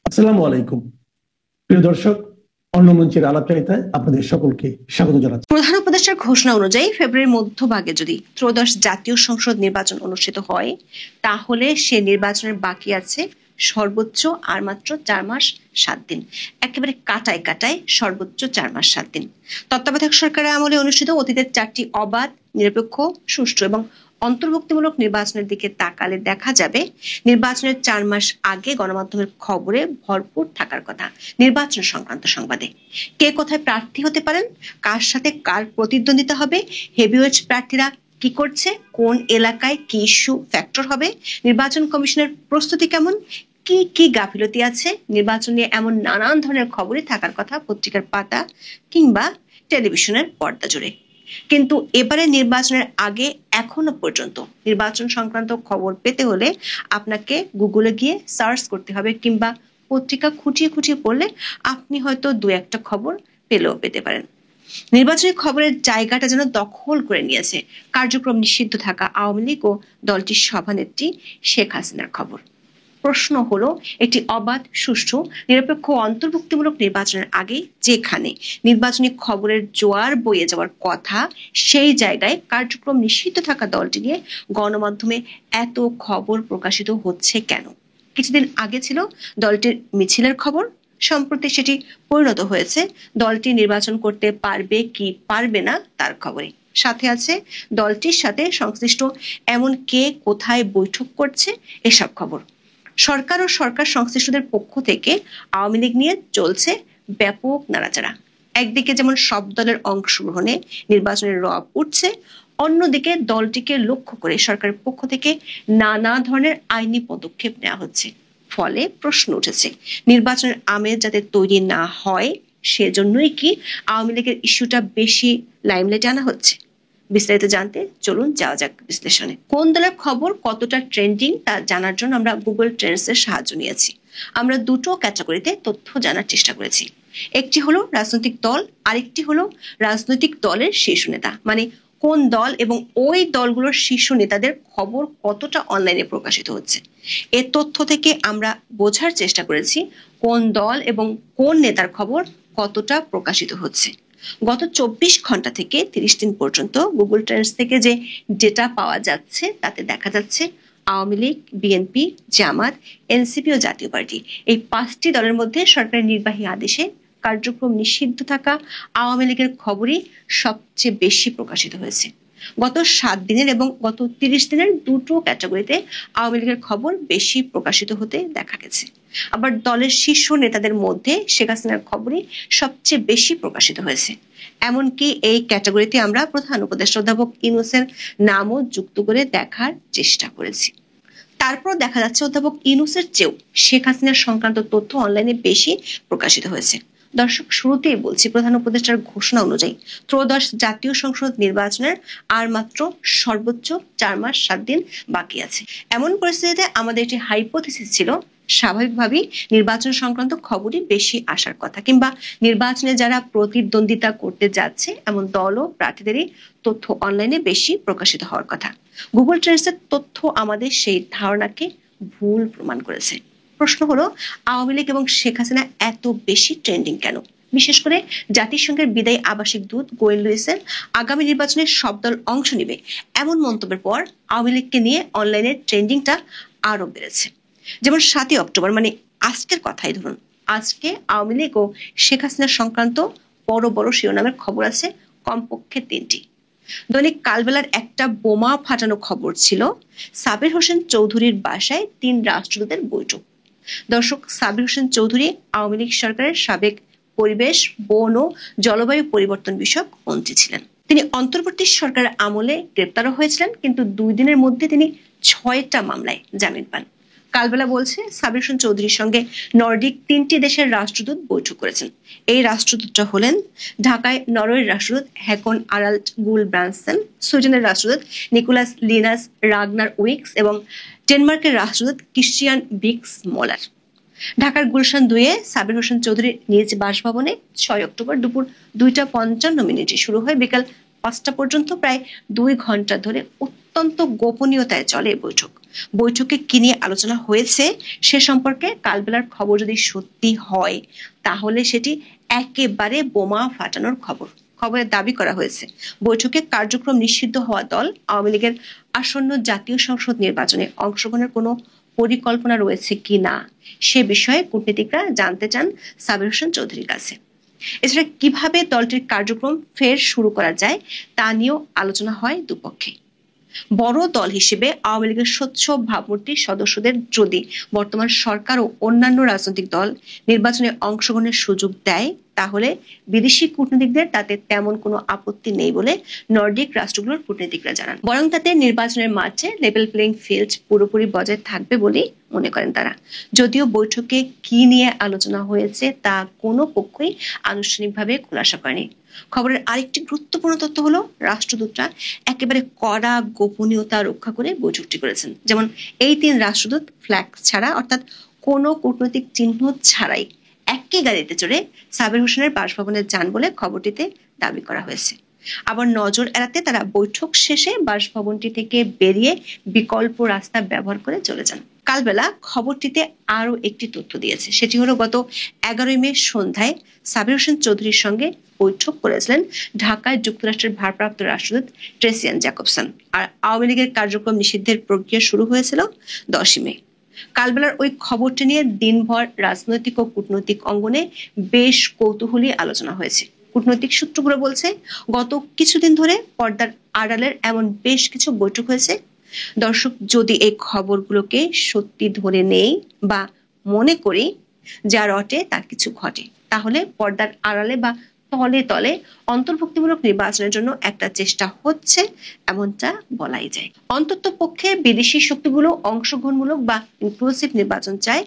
আসসালামু আলাইকুম প্রিয় দর্শক, অন্য মঞ্চের আলাপচারিতায় আপনাদের সকলকে স্বাগত জানাচ্ছি। প্রধান উপদেষ্টার ঘোষণা অনুযায়ী ফেব্রুয়ারির মধ্যভাগে যদি ত্রয়োদশ জাতীয় সংসদ নির্বাচন অনুষ্ঠিত হয়, তাহলে সে নির্বাচনের বাকি আছে সর্বোচ্চ আর মাত্র 4 মাস 7 দিন। একেবারে কাটায় কাটায় সর্বোচ্চ 4 মাস 7 দিন। তত্ত্বাবধায়ক সরকারের আমলে অনুষ্ঠিত অতীতের 4টি অবাধ, নিরপেক্ষ, সুষ্ঠু এবং অন্তর্ভুক্তিমূলক নির্বাচনের দিকে তাকালে দেখা যাবে নির্বাচনের 4 মাস আগে গণমাধ্যমের খবরে ভরপুর থাকার কথা নির্বাচন সংক্রান্ত সংবাদে। কে কোথায় প্রার্থী হতে পারেন, কার সাথে কার প্রতিদ্বন্দ্বিতা হবে, হেভিওয়েট প্রার্থীরা কি করছে, কোন এলাকায় কি ইস্যু ফ্যাক্টর হবে, নির্বাচন কমিশনের প্রস্তুতি কেমন, কি কি গাফিলতি আছে, নির্বাচন নিয়ে এমন নানান ধরনের খবরই থাকার কথা পত্রিকার পাতা কিংবা টেলিভিশনের পর্দা জুড়ে। কিন্তু এবারে নির্বাচনের আগে এখনো পর্যন্ত নির্বাচন সংক্রান্ত খবর পেতে হলে আপনাকে গুগলে গিয়ে সার্চ করতে হবে, কিংবা পত্রিকা খুঁটিয়ে খুঁটিয়ে পড়লে আপনি হয়তো দু একটা খবর পেলেও পেতে পারেন। নির্বাচনী খবরের জায়গাটা যেন দখল করে নিয়েছে কার্যক্রম নিষিদ্ধ থাকা আওয়ামী লীগ ও দলটির সভানেত্রী শেখ হাসিনার খবর। প্রশ্ন হলো, একটি অবাধ, সুষ্ঠু, নিরপেক্ষ ও অন্তর্ভুক্তিমূলক নির্বাচনের আগে যেখানে নির্বাচনী খবরের জোয়ার বয়ে যাওয়ার কথা, সেই জায়গায় কার্যক্রম নিষিদ্ধ থাকা দলটি নিয়ে গণমাধ্যমে এত খবর প্রকাশিত হচ্ছে কেন? কিছুদিন আগে ছিল দলটির মিছিলের খবর, সম্প্রতি সেটি পরিণত হয়েছে দলটি নির্বাচন করতে পারবে কি পারবে না তার খবরে। সাথে আছে দলটির সাথে সংশ্লিষ্ট এমন কে কোথায় বৈঠক করছে এসব খবর। সরকার ও সরকার সংশ্লিষ্টদের পক্ষ থেকে আওয়ামী লীগ নিয়ে চলছে ব্যাপক নাড়াচাড়া। একদিকে যেমন সব দলের অংশগ্রহণে নির্বাচনের রব উঠছে, অন্যদিকে দলটিকে লক্ষ্য করে সরকারের পক্ষ থেকে নানা ধরনের আইনি পদক্ষেপ নেওয়া হচ্ছে। ফলে প্রশ্ন উঠেছে, নির্বাচনের আমেজ যাতে তৈরি না হয় সেজন্যই কি আওয়ামী লীগের ইস্যুটা বেশি লাইমলাইটে আনা হচ্ছে? বিস্তারিত জানতে চলুন যাওয়া যাক বিশ্লেষণে। কোন দলের খবর কতটা ট্রেন্ডিং তা জানার জন্য আমরা গুগল ট্রেন্ডস এর সাহায্য নিয়েছি। আমরা দুটো ক্যাটাগরিতে তথ্য জানার চেষ্টা করেছি। একটি হলো রাজনৈতিক দল, আরেকটি হলো রাজনৈতিক দলের শীর্ষ নেতা, মানে কোন দল এবং ওই দলগুলোর শীর্ষ নেতাদের খবর কতটা অনলাইনে প্রকাশিত হচ্ছে। এ তথ্য থেকে আমরা বোঝার চেষ্টা করেছি কোন দল এবং কোন নেতার খবর কতটা প্রকাশিত হচ্ছে। গত 24 ঘন্টা থেকে 30 দিন পর্যন্ত গুগল ট্রেন্ডস থেকে যে ডেটা পাওয়া যাচ্ছে তাতে দেখা যাচ্ছে আওয়ামী লীগ, বিএনপি, জামাত, এনসিপি ও জাতীয় পার্টি, এই 5টি দলের মধ্যে সরকারি নির্বাহী আদেশে কার্যক্রম নিষিদ্ধ থাকা আওয়ামী লীগের খবরই সবচেয়ে বেশি প্রকাশিত হয়েছে। গত 7 দিনের এবং গত 30 দিনের দুটো ক্যাটাগরিতে আওয়ামী লীগের খবর বেশি প্রকাশিত হতে দেখা গেছে। আবার দলের শীর্ষ নেতাদের মধ্যে শেখ হাসিনার খবরই সবচেয়ে বেশি প্রকাশিত হয়েছে। এমনকি এই ক্যাটাগরিতে আমরা প্রধান উপদেষ্টা অধ্যাপক ইউনূসের নামও যুক্ত করে দেখার চেষ্টা করেছি। তারপর দেখা যাচ্ছে অধ্যাপক ইউনূসের চেয়েও শেখ হাসিনার সংক্রান্ত তথ্য অনলাইনে বেশি প্রকাশিত হয়েছে। দর্শক, শুরুতেই বলছি, প্রধান উপদেষ্টার ঘোষণা অনুযায়ী ত্রয়োদশ জাতীয় সংসদ নির্বাচনের আর মাত্র সর্বোচ্চ 4 মাস 7 দিন বাকি আছে। এমন পরিস্থিতিতে আমাদের একটি হাইপোথিসিস ছিল, স্বাভাবিকভাবেই নির্বাচন সংক্রান্ত খবরই বেশি আসার কথা, কিংবা নির্বাচনে যারা প্রতিদ্বন্দ্বিতা করতে যাচ্ছে এমন দল ও প্রার্থীদেরই তথ্য অনলাইনে বেশি প্রকাশিত হওয়ার কথা। গুগল ট্রেন্ডসের তথ্য আমাদের সেই ধারণাকে ভুল প্রমাণ করেছে। প্রশ্ন হলো, আওয়ামী লীগ এবং শেখ হাসিনা এত বেশি ট্রেন্ডিং কেন? বিশেষ করে জাতিসংঘের বিদায়ী আবাসিক দূত গোয়েন লুইসের আগামী নির্বাচনে সব দল অংশ নেবে এমন মন্তব্যের পর আওয়ামী লীগকে নিয়ে অনলাইনের ট্রেন্ডিংটা আরো বেড়েছে। যেমন 7ই অক্টোবর, মানে আজকের কথাই ধরুন, আজকে আওয়ামী লীগ ও শেখ হাসিনা সংক্রান্ত বড় বড় শিরোনামের খবর আছে কমপক্ষে 3টি। দৈনিক কালবেলার একটা বোমা ফাটানো খবর ছিল সাবির হোসেন চৌধুরীর বাসায় 3 রাষ্ট্রদূতের বৈঠক। দর্শক, সাবির হোসেন চৌধুরী আওয়ামী লীগ সরকারের সাবেক পরিবেশ, বন ও জলবায়ু পরিবর্তন বিষয়ক মন্ত্রী ছিলেন। তিনি অন্তর্বর্তী সরকারের আমলে গ্রেপ্তারও হয়েছিলেন, কিন্তু 2 দিনের মধ্যে তিনি 6টা মামলায় জামিন পান। কালবেলা বলছে, সাবির হোসেন চৌধুরীর সঙ্গে নর্ডিক 3টি দেশের রাষ্ট্রদূত বৈঠক করেছেন। এই রাষ্ট্রদূতরা হলেন ঢাকায় নরওয়ের রাষ্ট্রদূত হ্যাকন আরাল্ড গুল ব্রান্সেন, সুইডেনের রাষ্ট্রদূত নিকোলাস লিনাস রাগনার উইক্স এবং ডেনমার্কের রাষ্ট্রদূত ক্রিশ্চিয়ান বিক্স মোলার। ঢাকার গুলশান 2-এ সাবির হোসেন চৌধুরীর নিজ বাসভবনে 6 অক্টোবর দুপুর 2টা 55 মিনিটে শুরু হয়ে বিকাল 5টা পর্যন্ত প্রায় 2 ঘন্টা ধরে অত্যন্ত গোপনীয়তায় চলে বৈঠক। বৈঠকে কি নিয়ে আলোচনা হয়েছে সে সম্পর্কে কালবেলার খবর যদি সত্যি হয় তাহলে সেটি একেবারে বোমা ফাটানোর খবর। খবরে দাবি করা হয়েছে বৈঠকে কার্যক্রম নিষিদ্ধ হওয়া দল আওয়ামী লীগের আসন্ন জাতীয় সংসদ নির্বাচনে অংশগ্রহণের কোনো পরিকল্পনা রয়েছে কি না সে বিষয়ে কূটনীতিকরা জানতে চান সাবির হোসেন চৌধুরীর কাছে। এছাড়া কিভাবে দলটির কার্যক্রম ফের শুরু করা যায় তা নিয়েও আলোচনা হয় দুপক্ষে। বড় দল হিসেবে আওয়ামী লীগের স্বচ্ছ ভাবমূর্তির সদস্যদের যদি বর্তমান সরকার ও অন্যান্য রাজনৈতিক দল নির্বাচনে অংশগ্রহণের সুযোগ দেয় তাহলে বিদেশি কূটনীতিকদের তাতে তেমন কোনো আপত্তি নেই বলে নর্ডিক রাষ্ট্রগুলোর কূটনীতিকরা জানান। বরং তাতে নির্বাচনের মাঠে লেভেল প্লেইং ফিল্ড পুরোপুরি বজায় থাকবে বলেই মনে করেন তারা। যদিও বৈঠকে কি নিয়ে আলোচনা হয়েছে তা কোনো পক্ষই আনুষ্ঠানিকভাবে খোলাসা করেনি। খবরের আরেকটি গুরুত্বপূর্ণ তথ্য হলো রাষ্ট্রদূতরা একেবারে কড়া গোপনীয়তা রক্ষা করে বৈঠকটি করেছেন। যেমন এই 3 রাষ্ট্রদূত ফ্ল্যাগ ছাড়া অর্থাৎ কোনো কূটনৈতিক চিহ্ন ছাড়াই একই গাড়িতে চড়ে সাবির হোসেনের বাসভবনে যান বলে খবরটিতে দাবি করা হয়েছে। আবার নজর এড়াতে তারা বৈঠক শেষে বাসভবনটি থেকে বেরিয়ে বিকল্প রাস্তা ব্যবহার করে চলে যান। কালবেলা খবরটিতে আরো একটি তথ্য দিয়েছে, সেটি হলো গত 11 মে সন্ধ্যায় সাবির হোসেন চৌধুরীর সঙ্গে বৈঠক করেছিলেন ঢাকায় যুক্তরাষ্ট্রের ভারপ্রাপ্ত রাষ্ট্রদূত ট্রেসিয়ান জ্যাকবসন। আর আওয়ামী লীগের কার্যক্রম নিষিদ্ধের প্রক্রিয়া শুরু হয়েছিল 10 মে। কালবেলার ওই খবরটি নিয়ে দিনভর রাজনৈতিক ও কূটনৈতিক অঙ্গনে বেশ কৌতূহলী আলোচনা হয়েছে। কূটনৈতিক সূত্রগুলো বলছে গত কিছুদিন ধরে পর্দার আড়ালের এমন বেশ কিছু বৈঠক হয়েছে। দর্শক, যদি এই খবরগুলোকে সত্যি ধরে নেই বা মনে করি যা রটে তা কিছু ঘটে, তাহলে পর্দার আড়ালে বা তলে তলে অন্তর্ভুক্তিমূলক নির্বাচনের জন্য একটা চেষ্টা হচ্ছে এমনটা বলাই যায়। অন্তত পক্ষে বিদেশি শক্তিগুলো অংশগ্রহণমূলক বা ইনক্লুসিভ নির্বাচন চায়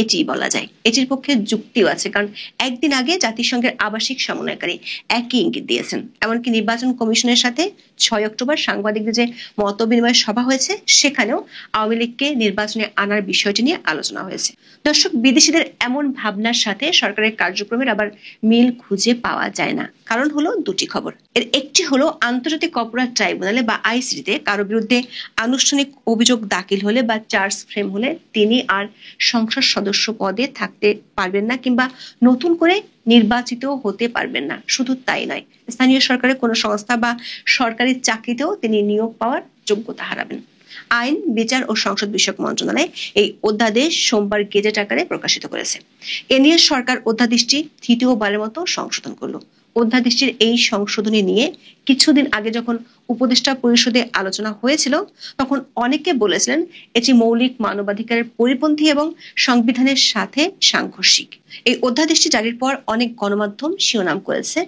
এটি বলা যায়। এটির পক্ষে যুক্তিও আছে, কারণ একদিন আগে জাতিসংঘের আবাসিক সমন্বয়কারী একই ইঙ্গিত দিয়েছেন। এমনকি নির্বাচন কমিশনের সাথে 6 অক্টোবর সাংবাদিকদের যে মত বিনিময় সভা হয়েছে সেখানেও আওয়ামী লীগকে নির্বাচনে আনার বিষয়টি নিয়ে আলোচনা হয়েছে। দর্শক, বিদেশিদের এমন ভাবনার সাথে সরকারের কার্যক্রমের আবার মিল খুঁজে পাওয়া যায় না। কারণ হলো দুটি খবর। এর একটি হলো আন্তর্জাতিক অপরাধ ট্রাইব্যুনালে বা আইসিটিতে কারো বিরুদ্ধে আনুষ্ঠানিক অভিযোগ দাখিল হলে বা চার্জ ফ্রেম হলে তিনি আর সংসদ সদস্য পদে থাকতে পারবেন না কিংবা নতুন করে নির্বাচিত হতে পারবেন না। শুধু তাই নয়, স্থানীয় সরকারের কোনো সংস্থা বা সরকারি চাকরিতেও তিনি নিয়োগ পাওয়ার যোগ্যতা হারাবেন। আইন, বিচার ও সংসদ বিষয়ক মন্ত্রণালয় এই অধ্যাদেশ সোমবার গেজেট আকারে প্রকাশিত করেছে। এ নিয়ে সরকার অধ্যাদেশটি তৃতীয়বারের মতো সংশোধন করলো। অধ্যাদেশটির এই সংশোধনী নিয়ে কিছুদিন আগে যখন উপদেষ্টা পরিষদে আলোচনা হয়েছিল তখন অনেকে বলেছিলেন এটি মৌলিক মানবাধিকারের পরিপন্থী এবং সংবিধানের সাথে সাংঘর্ষিক। এই অধ্যাদেশটি জারির পর অনেক গণমাধ্যম শিরোনাম করেছে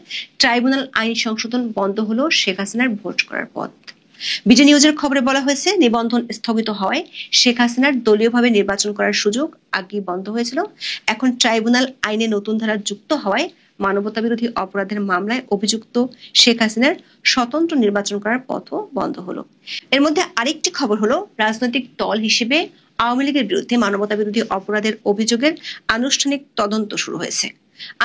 ট্রাইব্যুনাল আইন সংশোধন বন্ধ হলো শেখ হাসিনার ভোট করার পথ। বিডি নিউজের খবরে বলা হয়েছে নিবন্ধন স্থগিত হওয়ায় শেখ হাসিনার দলীয়ভাবে নির্বাচন করার সুযোগ আগেই বন্ধ হয়েছিল। এখন ট্রাইব্যুনাল আইনে নতুন ধারা যুক্ত হওয়ায় মানবতা বিরোধী অপরাধের মামলায় অভিযুক্ত শেখ হাসিনার স্বতন্ত্র নির্বাচন করার পথও বন্ধ হলো। এর মধ্যে আরেকটি খবর হলো রাজনৈতিক দল হিসেবে আওয়ামী লীগের বিরুদ্ধে মানবতা বিরোধী অপরাধের অভিযোগের আনুষ্ঠানিক তদন্ত শুরু হয়েছে।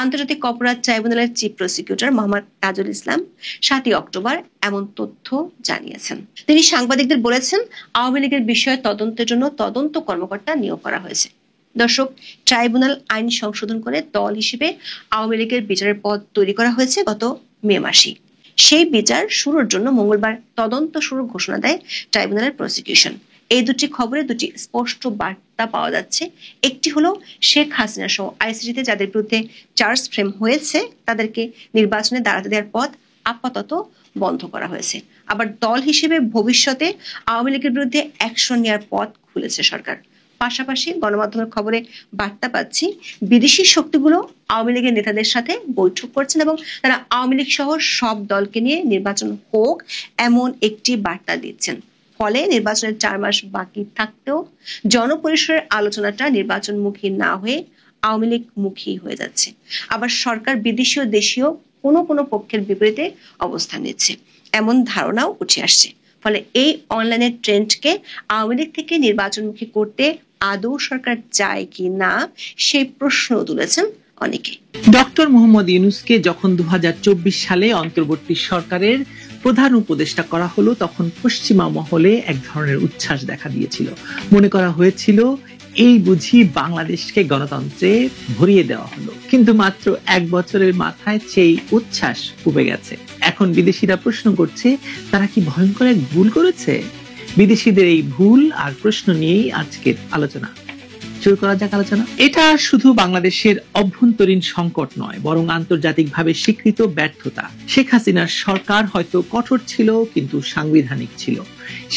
আন্তর্জাতিক অপরাধ ট্রাইব্যুনালের chief prosecutor Mohammad Tajul Islam 7 October এমন তথ্য জানিয়েছেন। তিনি সাংবাদিকদের বলেছেন আওয়ামী লীগের বিষয়ে তদন্তের জন্য তদন্ত কর্মকর্তা নিয়োগ করা হয়েছে। দর্শক, ট্রাইব্যুনাল আইন সংশোধন করে দল হিসেবে আওয়ামী লীগের বিচারের পথ তৈরি করা হয়েছে গত মে মাসে। সেই বিচার শুরুর জন্য মঙ্গলবার তদন্ত শুরুর ঘোষণা দেয় ট্রাইব্যুনালের প্রসিকিউশন। এই দুটি খবরে দুটি স্পষ্ট বার্তা পাওয়া যাচ্ছে। একটি হলো শেখ হাসিনা সহ আইসিটিতে যাদের বিরুদ্ধে চার্জ ফ্রেম হয়েছে তাদেরকে নির্বাচনে দাঁড়াতে দেওয়ার পথ আপাতত বন্ধ করা হয়েছে। আবার দল হিসেবে ভবিষ্যতে আওয়ামী লীগের বিরুদ্ধে অ্যাকশন নেওয়ার পথ খুলেছে সরকার। পাশাপাশি গণমাধ্যমের খবরে বার্তা পাচ্ছি বিদেশি শক্তিগুলো আওয়ামী লীগের নেতাদের সাথে বৈঠক করছেন এবং তারা আওয়ামী লীগ সহ সব দলকে নিয়ে নির্বাচন হোক এমন একটি বার্তা দিচ্ছেন। ফলে নির্বাচনের 4 মাস বাকি থাকতেও জনপরিসরের আলোচনাটা নির্বাচনমুখী না হয়ে আওয়ামী লীগ মুখী হয়ে যাচ্ছে। আবার সরকার বিদেশি ও দেশীয় কোনো পক্ষের বিপরীতে অবস্থান নিচ্ছে এমন ধারণাও উঠে আসছে। ফলে এই অনলাইনের ট্রেন্ডকে আওয়ামী লীগ থেকে নির্বাচনমুখী করতে আদৌ সরকার চায় কি না সেই প্রশ্ন তুলেছেন অনেকে। ডক্টর মোহাম্মদ ইউনূসকে যখন 2024 সালে অন্তর্বর্তী সরকারের প্রধান উপদেষ্টা করা হলো তখন পশ্চিমা মহলে এক ধরনের উচ্ছ্বাস দেখা দিয়েছিল। মনে করা হয়েছিল এই বুঝি বাংলাদেশকে গণতন্ত্রে ভরিয়ে দেওয়া হলো। কিন্তু মাত্র 1 বছরের মাথায় সেই উচ্ছ্বাস উবে গেছে। এখন বিদেশিরা প্রশ্ন করছে তারা কি ভয়ঙ্কর এক ভুল করেছে? বিদেশিদের এই ভুল আর প্রশ্ন নিয়েই আজকের আলোচনা। শুরু করা যাক আলোচনা। এটা শুধু বাংলাদেশের অভ্যন্তরীণ সংকট নয়, বরং আন্তর্জাতিকভাবে স্বীকৃত ব্যর্থতা। শেখ হাসিনার সরকার হয়তো কঠোর ছিল, কিন্তু সাংবিধানিক ছিল।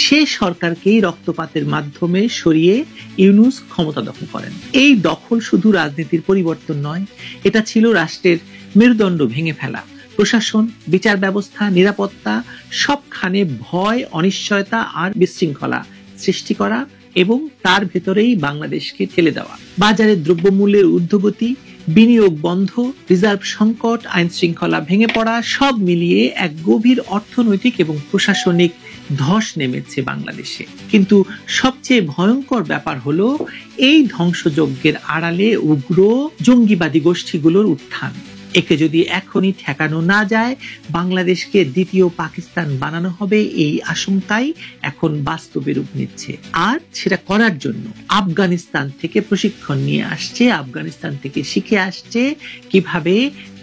সে সরকারকেই রক্তপাতের মাধ্যমে সরিয়ে ইউনূস ক্ষমতা দখল করেন। এই দখল শুধু রাজনীতির পরিবর্তন নয়, এটা ছিল রাষ্ট্রের মেরুদণ্ড ভেঙে ফেলা। প্রশাসন, বিচার ব্যবস্থা, নিরাপত্তা সবখানে ভয়, অনিশ্চয়তা আর বিশৃঙ্খলা সৃষ্টি করা এবং তার ভেতরেই বাংলাদেশকে ঠেলে দেওয়া। বাজারে দ্রব্যমূল্যের ঊর্ধ্বগতি, বিনিয়োগ বন্ধ, রিজার্ভ সংকট, আইন শৃঙ্খলা ভেঙে পড়া সব মিলিয়ে এক গভীর অর্থনৈতিক এবং প্রশাসনিক ধস নেমেছে বাংলাদেশে। কিন্তু সবচেয়ে ভয়ঙ্কর ব্যাপার হলো এই ধ্বংসযজ্ঞের আড়ালে উগ্র জঙ্গিবাদী গোষ্ঠীগুলোর উত্থান। একে যদি এখনই ঠেকানো না যায়, বাংলাদেশকে দ্বিতীয় পাকিস্তান বানানো হবে, এই আশঙ্কাই এখন বাস্তবে রূপ নিচ্ছে। আর সেটা করার জন্য আফগানিস্তান থেকে প্রশিক্ষণ নিয়ে আসছে, আফগানিস্তান থেকে শিখে আসছে কিভাবে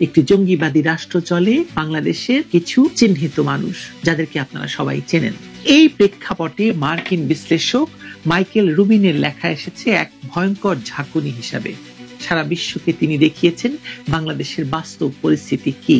একটি জঙ্গিবাদী রাষ্ট্র চলে বাংলাদেশের কিছু চিহ্নিত মানুষ, যাদেরকে আপনারা সবাই চেনেন। এই প্রেক্ষাপটে মার্কিন বিশ্লেষক মাইকেল রুবিনের লেখা এসেছে এক ভয়ঙ্কর ঝাঁকুনি হিসাবে। সারা বিশ্বকে তিনি দেখিয়েছেন বাংলাদেশের বাস্তব পরিস্থিতি কি।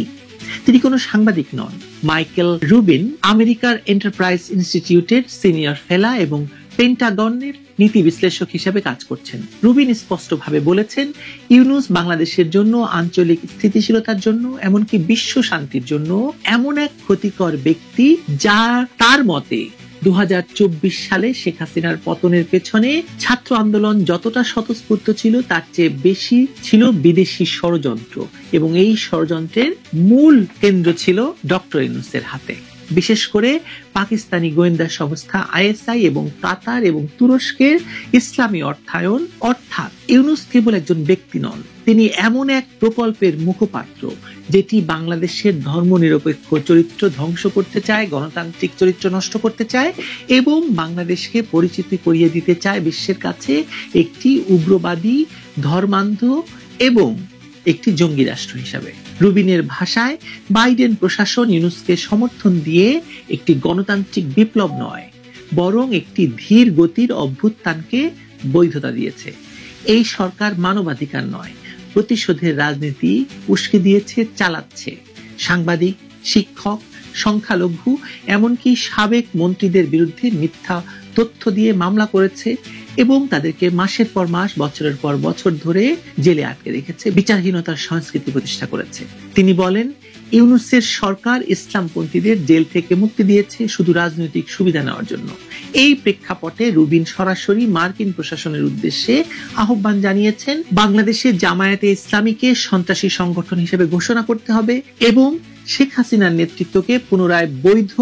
তিনি কোনো সাংবাদিক নন। মাইকেল রুবিন আমেরিকার এন্টারপ্রাইজ ইনস্টিটিউটের সিনিয়র ফেলা এবং পেন্টাগনের নীতি বিশ্লেষক হিসেবে কাজ করছেন। রুবিন স্পষ্টভাবে বলেছেন, ইউনূস বাংলাদেশের জন্য, আঞ্চলিক স্থিতিশীলতার জন্য, এমনকি বিশ্ব শান্তির জন্য এমন এক ক্ষতিকর ব্যক্তি, যা তার মতে 2024 সালে শেখ হাসিনার পতনের পেছনে ছাত্র আন্দোলন যতটা স্বতঃস্ফূর্ত ছিল, তার চেয়ে বেশি ছিল বিদেশি ষড়যন্ত্র, এবং এই ষড়যন্ত্রের মূল কেন্দ্র ছিল ডক্টর ইউনূসের হাতে। বিশেষ করে পাকিস্তানি গোয়েন্দা সংস্থা আইএসআই এবং কাতার এবং তুরস্কের ইসলামী অর্থায়ন। অর্থাৎ ইউনূস কেবল একজন ব্যক্তি নন, তিনি এমন এক প্রকল্পের মুখপাত্র যেটি বাংলাদেশের ধর্মনিরপেক্ষ চরিত্র ধ্বংস করতে চায়, গণতান্ত্রিক চরিত্র নষ্ট করতে চায় এবং বাংলাদেশকে পরিচিতি করিয়ে দিতে চায় বিশ্বের কাছে একটি উগ্রবাদী, ধর্মান্ধ এবং একটি জঙ্গি রাষ্ট্র হিসাবে। রুবিনের ভাষায়, বাইডেন প্রশাসন ইউনূসকে সমর্থন দিয়ে একটি গণতান্ত্রিক বিপ্লব নয়, বরং একটি ধীর গতির অভ্যুত্থানকে বৈধতা দিয়েছে। এই সরকার মানবাধিকার নয়, প্রতিশোধের রাজনীতি উস্কে দিয়েছে, চালাচ্ছে। সাংবাদিক, শিক্ষক, সংখ্যালঘু, এমনকি সাবেক মন্ত্রীদের বিরুদ্ধে মিথ্যা তথ্য দিয়ে মামলা করেছে এবং তাদেরকে মাসের পর মাস, বছরের পর বছর ধরে জেলে আটকে রেখেছে, বিচারহীনতার সংস্কৃতি প্রতিষ্ঠা করেছে। তিনি বলেন, ইউনূসের সরকার ইসলামপন্থীদের জেল থেকে মুক্তি দিয়েছে শুধু রাজনৈতিক সুবিধা নেওয়ার জন্য। এই প্রেক্ষাপটে রুবিন সরাসরি মার্কিন প্রশাসনের উদ্দেশ্যে আহ্বান জানিয়েছেন, বাংলাদেশে জামায়াতে ইসলামীকে সন্ত্রাসী সংগঠন হিসেবে ঘোষণা করতে হবে এবং শেখ হাসিনার নেতৃত্বকে পুনরায় বৈধ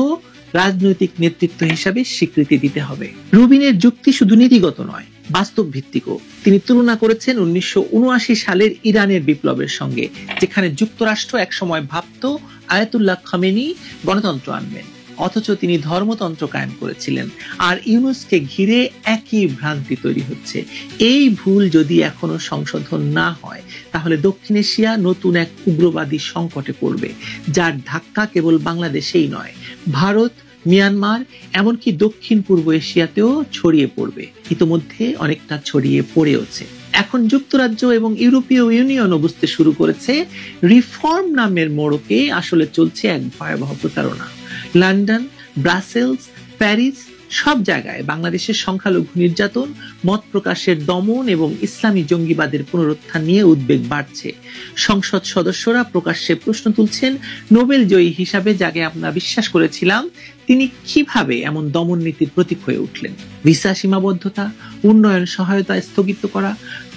রাজনৈতিক নেতৃত্ব হিসাবে স্বীকৃতি দিতে হবে। রুবিনের যুক্তি শুধু নীতিগত নয়, বাস্তব ভিত্তিকও। তিনি তুলনা করেছেন 1979 সালের ইরানের বিপ্লবের সঙ্গে, যেখানে যুক্তরাষ্ট্র একসময় ভাবত আয়াতুল্লাহ খামেনি গণতন্ত্র আনবেন, অথচ তিনি ধর্মতন্ত্র কায়েম করেছিলেন। আর ইউনূসকে ঘিরে একই ভ্রান্তি তৈরি হচ্ছে। এই ভুল যদি এখনো সংশোধন না হয়, তাহলে দক্ষিণ এশিয়া নতুন এক উগ্রবাদী সংকটে পড়বে, যার ধাক্কা কেবল বাংলাদেশেই নয়, ভারত, মিয়ানমার, এমনকি দক্ষিণ পূর্ব এশিয়াতেও ছড়িয়ে পড়বে। ইতোমধ্যে অনেকটা ছড়িয়ে পড়েওছে। এখন যুক্তরাজ্য এবং ইউরোপীয় ইউনিয়নও বুঝতে শুরু করেছে, রিফর্ম নামের মোড়কে আসলে চলছে এক ভয়াবহ প্রতারণা। লন্ডন, ব্রাসেলস, প্যারিস সব জায়গায় বাংলাদেশের সংখ্যালঘু নির্যাতন, মত প্রকাশের দমন এবং ইসলামী জঙ্গিবাদের পুনরুত্থান নিয়ে উদ্বেগ বাড়ছে। সংসদ সদস্যরা প্রকাশ্যে প্রশ্ন তুলছেন, নোবেল জয়ী হিসাবে যাকে আমরা বিশ্বাস করেছিলাম, তিনি কিভাবে এমন দমন নীতির প্রতীক হয়ে উঠলেন? ভিসা সীমাবদ্ধতা, উন্নয়ন সহায়তা স্থগিত করা,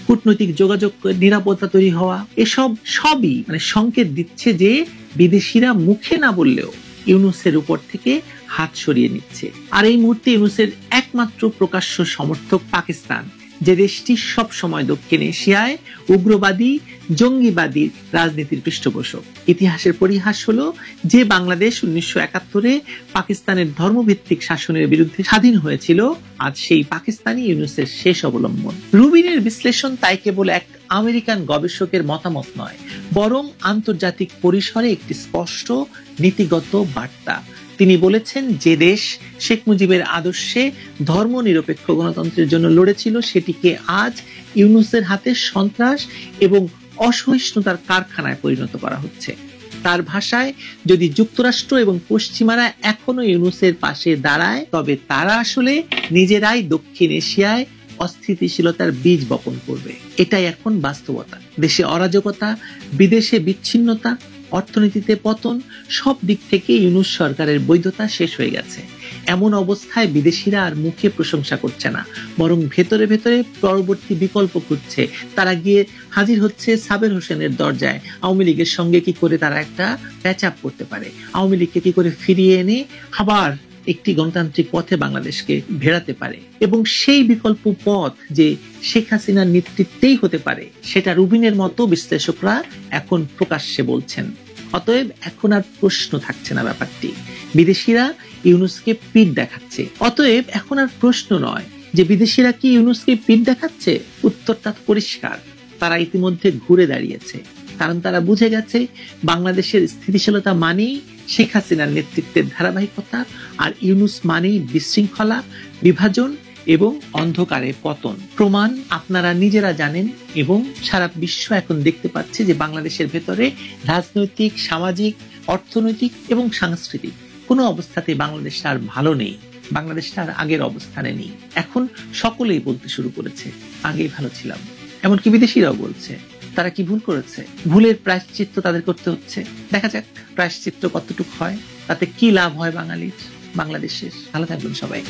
কূটনৈতিক যোগাযোগ নিরাপত্তা তৈরি হওয়া, এসব সবই সংকেত দিচ্ছে যে বিদেশিরা মুখে না বললেও ইউনূসের উপর থেকে হাত সরিয়ে নিচ্ছে। আর এই মুহূর্তে ইউনূসের একমাত্র প্রকাশ্য সমর্থক পাকিস্তান, যে দেশটি সব সময় দক্ষিণ এশিয়ায় উগ্রবাদী জঙ্গিবাদী রাজনীতির পৃষ্ঠপোষক। ইতিহাসের পরিহাস হলো যে বাংলাদেশ 1971-এ পাকিস্তানের ধর্মভিত্তিক শাসনের বিরুদ্ধে স্বাধীন হয়েছিল, আজ সেই পাকিস্তানি ইউনূসের শেষ অবলম্বন। রুবিনের বিশ্লেষণ তাই কেবল এক আমেরিকান গবেষকের মতামত নয়, বরং আন্তর্জাতিক পরিসরে একটি স্পষ্ট নীতিগত বার্তা। তিনি বলেছেন, যে দেশ শেখ মুজিবের আদর্শে ধর্মনিরপেক্ষ গণতন্ত্রের জন্য লড়েছিল, সেটিকে আজ ইউনূসের হাতে সন্ত্রাস এবং অসহিষ্ণুতার কারখানায় পরিণত করা হচ্ছে। তার ভাষায়, যদি যুক্তরাষ্ট্র এবং পশ্চিমারা এখনো ইউনূসের পাশে দাঁড়ায়, তবে তারা আসলে নিজেরাই দক্ষিণ এশিয়ায় অস্থিতিশীলতার বীজ বপন করবে। এটাই এখন বাস্তবতা। দেশে অরাজকতা, বিদেশে বিচ্ছিন্নতা, অর্থনীতিতে পতন, সব দিক থেকে ইউনূস সরকারের বৈধতা শেষ হয়ে গেছে। এমন অবস্থায় বিদেশিরা আর মুখে প্রশংসা করছে না, বরং ভেতরে ভেতরে পরবর্তী বিকল্প খুঁজছে। তারা গিয়ে হাজির হচ্ছে সাবের হোসেনের দরজায়, আওয়ামী লীগের সঙ্গে কি করে তারা একটা প্যাচ আপ করতে পারে, আওয়ামী লীগকে কি করে ফিরিয়ে এনে আবার একটি গণতান্ত্রিক পথে বাংলাদেশকে ভেড়াতে পারে। এবং সেই বিকল্প পথ যে শেখ হাসিনার নেতৃত্বেই হতে পারে, সেটা রুবিনের মতো বিশ্লেষকরা এখন প্রকাশ্যে বলছেন। অতএব এখন আর প্রশ্ন থাকছে না ব্যাপারটি, বিদেশিরা ইউনূসকে পিঠ দেখাচ্ছে। অতএব এখন আর প্রশ্ন নয় যে বিদেশিরা কি ইউনূসকে পিঠ দেখাচ্ছে, উত্তরটা পরিষ্কার, তারা ইতিমধ্যে ঘুরে দাঁড়িয়েছে। কারণ তারা বুঝে গেছে বাংলাদেশের স্থিতিশীলতা মানেই শেখ হাসিনার নেতৃত্বের ধারাবাহিকতা, আর ইউনূস মানেই বিশৃঙ্খলা, বিভাজন এবং অন্ধকারে পতন। প্রমাণ আপনারা নিজেরা জানেন এবং সারা বিশ্ব এখন দেখতে পাচ্ছে যে বাংলাদেশের ভেতরে রাজনৈতিক, সামাজিক, অর্থনৈতিক এবং সাংস্কৃতিক কোনো অবস্থাতে বাংলাদেশ আর ভালো নেই, বাংলাদেশটা আর আগের অবস্থানে নেই। এখন সকলেই বলতে শুরু করেছে আগেই ভালো ছিলাম, এমনকি বিদেশিরাও বলছে। তারা কি ভুল করেছে? ভুলের প্রায়শ্চিত্ত তাদের করতে হচ্ছে। দেখা যাক প্রায়শ্চিত্ত কতটুকু হয়, তাতে কি লাভ হয় বাঙালির, বাংলাদেশের। ভালো থাকবেন সবাই।